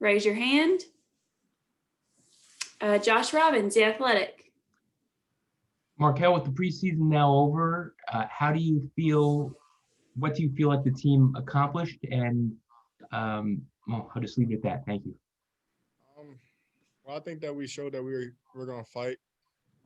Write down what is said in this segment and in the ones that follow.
raise your hand. Josh Robbins, The Athletic. Markelle, with the preseason now over, how do you feel? What do you feel like the team accomplished? And well, I'll just leave it at that. Thank you. Well, I think that we showed that we're going to fight.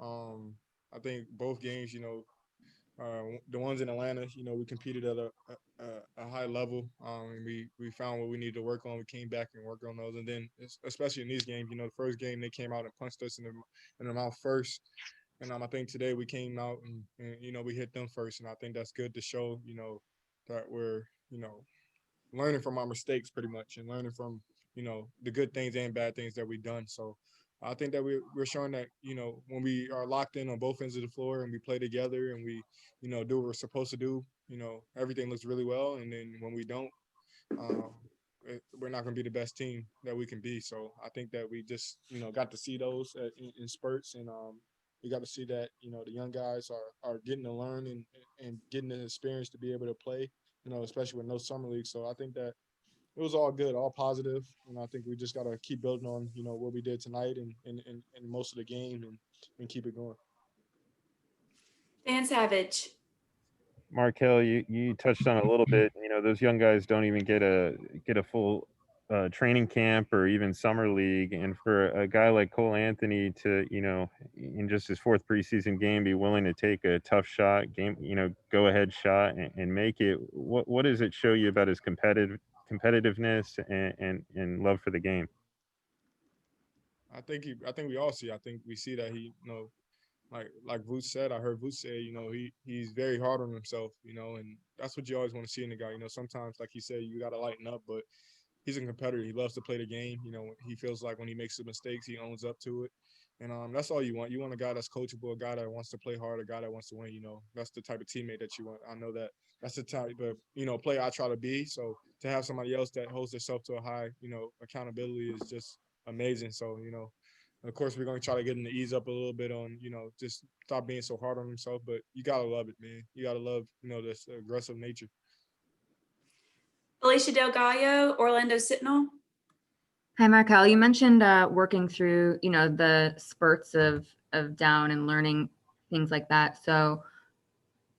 I think both games, the ones in Atlanta, we competed at a high level, and we found what we needed to work on. We came back and worked on those, and then especially in these games, the first game they came out and punched us in the mouth first, and I think today we came out and we hit them first, and I think that's good to show that we're learning from our mistakes pretty much and learning from the good things and bad things that we've done. So I think that we're showing that when we are locked in on both ends of the floor and we play together and we do what we're supposed to do, everything looks really well. And then when we don't, we're not going to be the best team that we can be. So I think that we just got to see those in spurts, and we got to see that the young guys are getting to learn and getting the experience to be able to play, especially with no summer league. So I think that it was all good, all positive, and I think we just got to keep building on what we did tonight and most of the game and keep it going. Dan Savage. Markelle, you touched on a little bit. Those young guys don't even get a full training camp or even summer league, and for a guy like Cole Anthony to in just his fourth preseason game be willing to take a tough shot, go ahead shot and make it. What does it show you about his competitiveness and love for the game? I think we all see. I think we see that he like Vooch said, I heard Vooch say, he's very hard on himself, and that's what you always want to see in a guy. Sometimes, like he said, you got to lighten up, but he's a competitor. He loves to play the game. He feels like when he makes the mistakes, he owns up to it. And that's all you want. You want a guy that's coachable, a guy that wants to play hard, a guy that wants to win. That's the type of teammate that you want. I know that's the type of, player I try to be. So to have somebody else that holds themselves to a high, accountability is just amazing. So, of course, we're going to try to get him to ease up a little bit on, just stop being so hard on himself. But you got to love it, man. You got to love, this aggressive nature. Alicia Delgado, Orlando Sentinel. Hi, Markelle. You mentioned working through, the spurts of down and learning things like that. So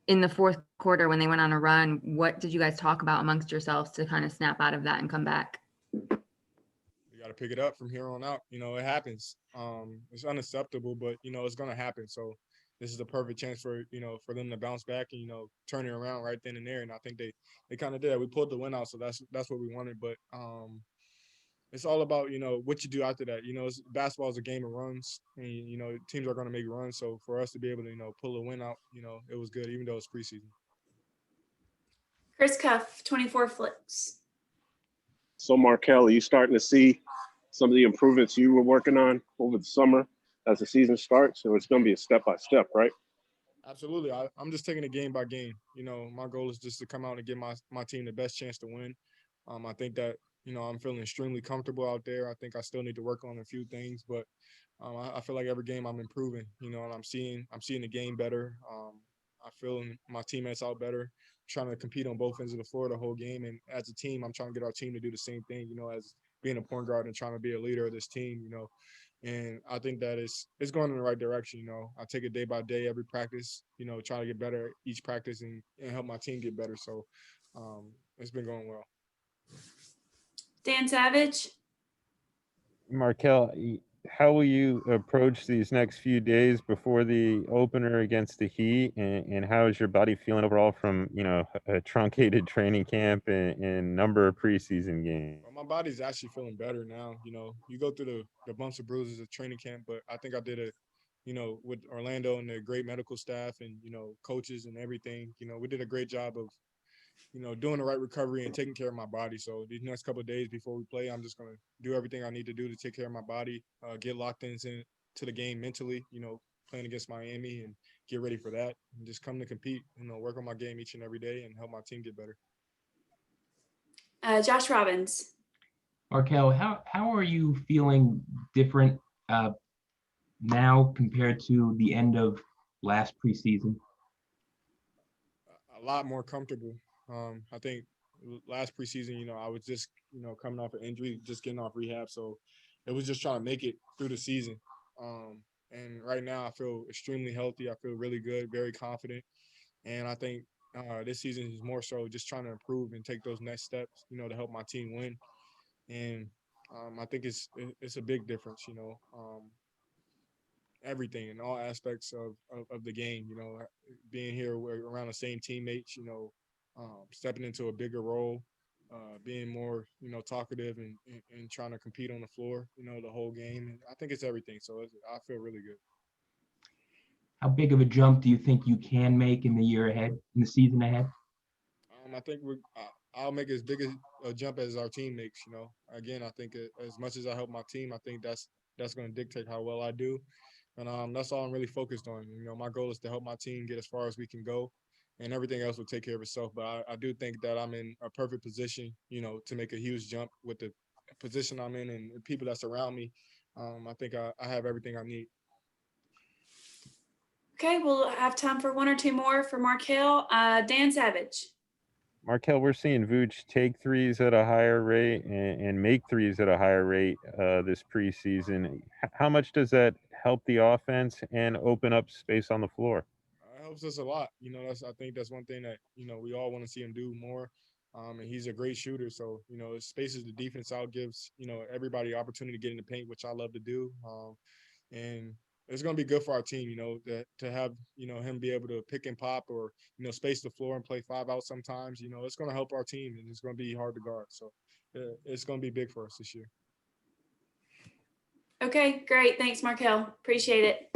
in the fourth quarter, when they went on a run, what did you guys talk about amongst yourselves to kind of snap out of that and come back? We got to pick it up from here on out. It happens. It's unacceptable, but, it's going to happen. So this is a perfect chance for them to bounce back and, turn it around right then and there. And I think they kind of did that. We pulled the win out, so that's what we wanted. But it's all about, what you do after that. Basketball is a game of runs, and, teams are going to make runs. So for us to be able to, pull a win out, it was good, even though it's preseason. Chris Cuff, 24 Flips. So, Markelle, are you starting to see some of the improvements you were working on over the summer as the season starts? So it's going to be a step-by-step, right? Absolutely. I'm just taking it game by game. My goal is just to come out and give my team the best chance to win. I think that, I'm feeling extremely comfortable out there. I think I still need to work on a few things, but I feel like every game I'm improving, and I'm seeing the game better. I feel my teammates out better, trying to compete on both ends of the floor the whole game. And as a team, I'm trying to get our team to do the same thing, as being a point guard and trying to be a leader of this team, And I think that it's going in the right direction, I take it day by day, every practice, try to get better each practice and help my team get better. So it's been going well. Dan Savage. Markelle, how will you approach these next few days before the opener against the Heat, and how is your body feeling overall from a truncated training camp and number of preseason games? Well, my body's actually feeling better now. You go through the bumps and bruises of training camp, but I think I did with Orlando and the great medical staff and coaches and everything. We did a great job of doing the right recovery and taking care of my body. So these next couple of days before we play, I'm just going to do everything I need to do to take care of my body, get locked into the game mentally, playing against Miami, and get ready for that and just come to compete, work on my game each and every day and help my team get better. Josh Robbins. Markelle, how are you feeling different now compared to the end of last preseason? A lot more comfortable. I think last preseason, you know, I was just, you know, coming off an injury, just getting off rehab. So it was just trying to make it through the season. And right now I feel extremely healthy. I feel really good, very confident. And I think this season is more so just trying to improve and take those next steps, you know, to help my team win. And I think it's a big difference, you know, everything in all aspects of the game, you know, being here around the same teammates, you know, stepping into a bigger role, being more, you know, talkative and trying to compete on the floor, you know, the whole game. And I think it's everything. So I feel really good. How big of a jump do you think you can make in the year ahead, in the season ahead? I think I'll make as big a jump as our team makes. You know, again, I think as much as I help my team, I think that's going to dictate how well I do, and that's all I'm really focused on. You know, my goal is to help my team get as far as we can go, and everything else will take care of itself. But I do think that I'm in a perfect position, you know, to make a huge jump with the position I'm in and the people that surround me. I think I have everything I need. Okay, we'll have time for one or two more for Markelle. Dan Savage. Markelle, we're seeing Vooch take threes at a higher rate and make threes at a higher rate this preseason. How much does that help the offense and open up space on the floor? It helps us a lot. You know, I think that's one thing that, you know, we all want to see him do more. And he's a great shooter. So, you know, it spaces the defense out, gives, you know, everybody opportunity to get in the paint, which I love to do. And it's going to be good for our team, you know, to have, you know, him be able to pick and pop or, you know, space the floor and play 5 out sometimes. You know, it's going to help our team and it's going to be hard to guard. So it's going to be big for us this year. Okay, great. Thanks, Markelle. Appreciate it.